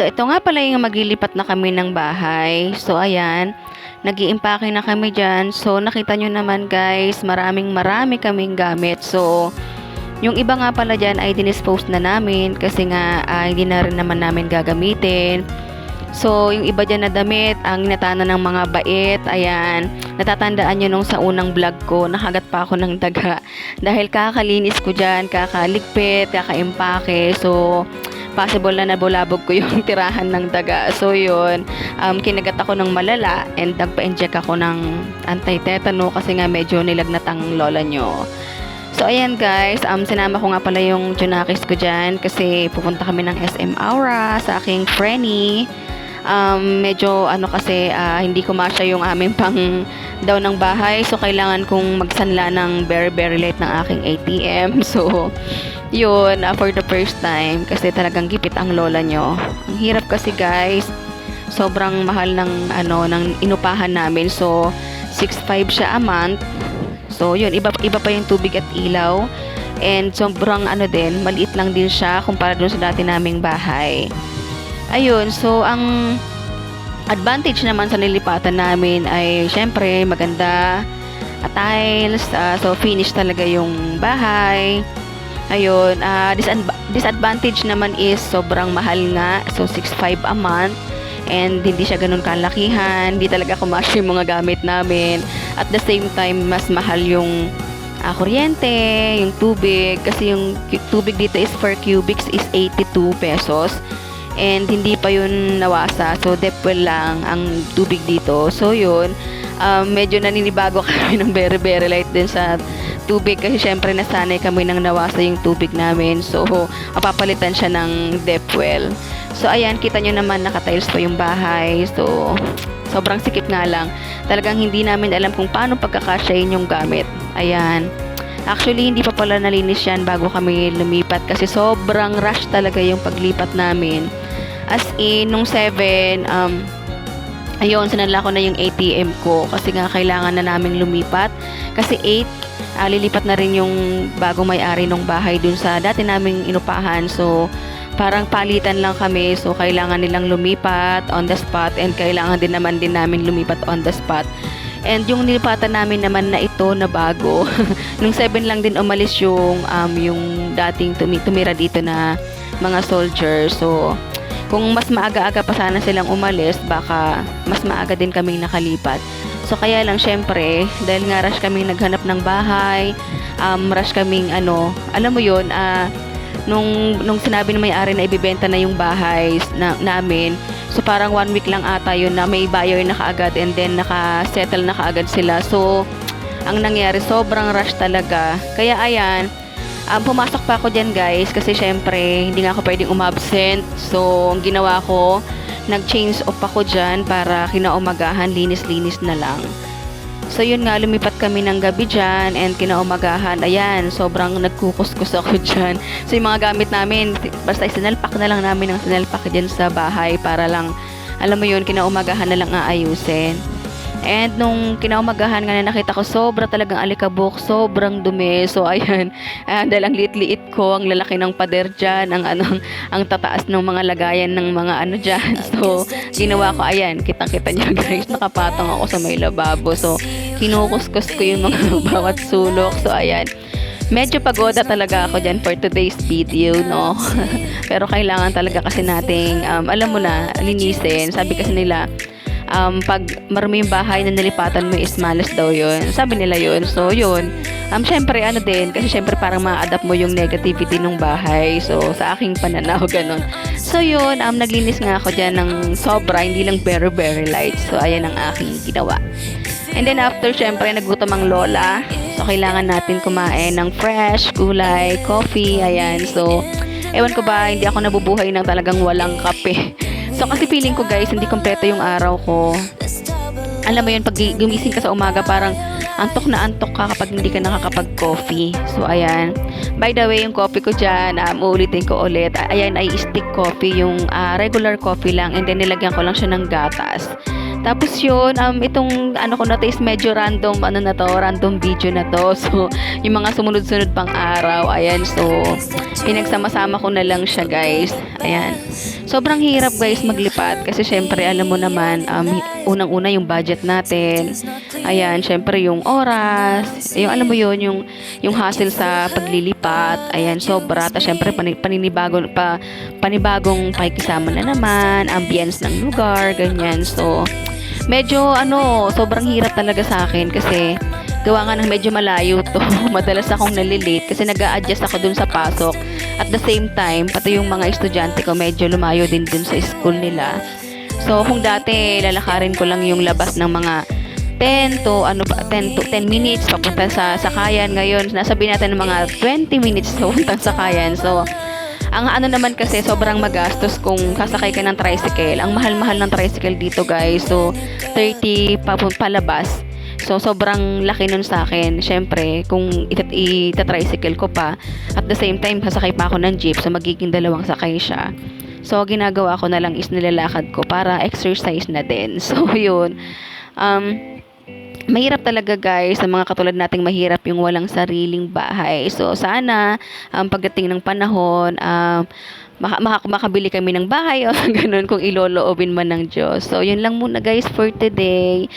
So, ito nga pala yung maglilipat na kami ng bahay. So, ayan, nag-iimpake na kami dyan. So, nakita nyo naman guys, marami kaming gamit. So, yung iba nga pala dyan ay dinispose na namin kasi nga hindi na rin naman namin gagamitin. So, yung iba dyan na damit, ang inatana ng mga bait, ayan, natatandaan nyo nung sa unang vlog ko, nakagat pa ako ng daga. Dahil kakalinis ko dyan, kakaligpit, kakaimpake, so, possible na nabulabog ko yung tirahan ng daga. So, yun, kinagat ako ng malala and nagpa-inject ako ng anti-tetano kasi nga medyo nilagnat ang lola nyo. So, ayan guys, sinama ko nga pala yung Junakis ko dyan kasi pupunta kami ng SM Aura sa aking Frenny. Medyo kasi hindi ko masya yung aming pang daw ng bahay, so kailangan kong magsanla ng very light ng aking ATM. So yun, for the first time kasi talagang gipit ang lola nyo. Ang hirap kasi guys, sobrang mahal ng ng inupahan namin. So 6.5 siya a month. So yun, iba pa yung tubig at ilaw, and sobrang din, maliit lang din siya kumpara dun sa dati naming bahay. Ayun, so ang advantage naman sa nilipatan namin ay syempre maganda, tiles, so finish talaga yung bahay. Ayun, disadvantage naman is sobrang mahal nga, so 6.5 a month, and hindi siya ganun kalakihan, hindi talaga kumasya yung mga gamit namin. At the same time, mas mahal yung kuryente, yung tubig, kasi yung tubig dito is per cubics is 82 pesos. And hindi pa yun nawasa, so depth well lang ang tubig dito. So yun, medyo naninibago kami ng very light din sa tubig kasi syempre nasanay kami nang nawasa yung tubig namin. So papalitan siya ng depth well. So ayan, kita nyo naman nakatiles pa yung bahay. So sobrang sikip nga lang, talagang hindi namin alam kung paano pagkakasyahin yung gamit. Ayan, actually hindi pa pala nalinis yan bago kami lumipat kasi sobrang rush talaga yung paglipat namin. As in, nung 7, ayun, sinanla ko na yung ATM ko kasi nga kailangan na naming lumipat. Kasi 8, lilipat na rin yung bagong may-ari ng bahay dun sa dati naming inupahan. So, parang palitan lang kami. So, kailangan nilang lumipat on the spot, and kailangan din namin lumipat on the spot. And yung nilipatan namin naman na ito na bago, nung 7 lang din umalis yung dating tumira dito na mga soldier. So, kung mas maaga-aga pa sana silang umalis, baka mas maaga din kaming nakalipat. So, kaya lang syempre, dahil nga rush kaming naghanap ng bahay, rush kaming alam mo yun, nung sinabi ng may-ari na ibibenta na yung bahay namin, so parang 1 week lang ata yun na may buyer na kaagad, and then naka-settle na kaagad sila. So, ang nangyari, sobrang rush talaga. Kaya ayan, pumasok pa ako dyan guys kasi syempre hindi nga ako pwedeng umabsent. So ang ginawa ko, nag-change off ako dyan para kinaumagahan linis na lang. So yun nga, lumipat kami ng gabi dyan, and kinaumagahan, ayan, sobrang nagkukuskus ako dyan. So yung mga gamit namin, basta sinalpak na lang namin ng sinalpak dyan sa bahay para lang, alam mo yun, kinaumagahan na lang aayusin. And nung kinaumagahan nga na nakita ko, sobra talagang alikabok, sobrang dumi. So ayan, dahil ang liit-liit ko, ang lalaki ng pader dyan, ang tataas ng mga lagayan ng mga dyan. So ginawa ko, ayan, kitang-kita nyo guys, nakapatong ako sa may lababo. So kinukuskus ko yung mga bawat sulok. So ayan, medyo pagoda talaga ako dyan for today's video, no? Pero kailangan talaga kasi nating, alam mo na, linisin. Sabi kasi nila, pag marami yung bahay na nilipatan mo is malas daw yun. Sabi nila yun. So, yun. Syempre, din, kasi syempre parang ma-adapt mo yung negativity ng bahay. So, sa aking pananaw, ganun. So, yun. Naglinis nga ako dyan ng sobra, hindi lang very light. So, ayan ang aking ginawa. And then, after, syempre, nagutom ang lola. So, kailangan natin kumain ng fresh, gulay, coffee, ayan. So, ewan ko ba, hindi ako nabubuhay ng talagang walang kape. So, kasi feeling ko guys, hindi kompleto yung araw ko. Alam mo yun, pag gumising ka sa umaga, parang antok na antok ka kapag hindi ka nakakapag-coffee. So, ayan. By the way, yung coffee ko dyan, uulitin ko ulit. Ayan, ay stick coffee, yung regular coffee lang. And then, nilagyan ko lang siya ng gatas. Tapos yun, itong ko na to is medyo random, random video na to. So, yung mga sumunod-sunod pang araw, ayan, so, pinagsama-sama ko na lang siya guys. Ayan. sobrang hirap guys maglipat kasi syempre alam mo naman unang-una yung budget natin. Ayan, syempre yung oras, yung alam mo yun, yung hassle sa paglilipat. Ayan, sobra. Tapos syempre panibagong pakikisama na naman, ambience ng lugar, ganyan. So, medyo sobrang hirap talaga sa akin kasi gawa nga ng medyo malayo to. Madalas akong nalilate kasi nag-a-adjust ako dun sa pasok. At the same time, pati yung mga estudyante ko medyo lumayo din dun sa school nila. So, kung dati lalakarin ko lang yung labas ng mga 10 to 10 minutes papunta sa sakayan, ngayon nasabi natin ng mga 20 minutes papunta sa sakayan. So, ang naman kasi sobrang magastos kung sasakay ka ng tricycle. Ang mahal-mahal ng tricycle dito guys. So 30 palabas. So sobrang laki nun sa akin. Syempre, kung ita-tricycle ko pa, at the same time sasakay pa ako ng jeep, so magiging dalawang sakay siya. So ginagawa ko na lang is nilalakad ko para exercise na din. So yun. Mahirap talaga guys, sa mga katulad nating mahirap yung walang sariling bahay. So sana pagdating ng panahon, makabili kami ng bahay o ganun kung iloloobin man ng Diyos. So yun lang muna guys for today.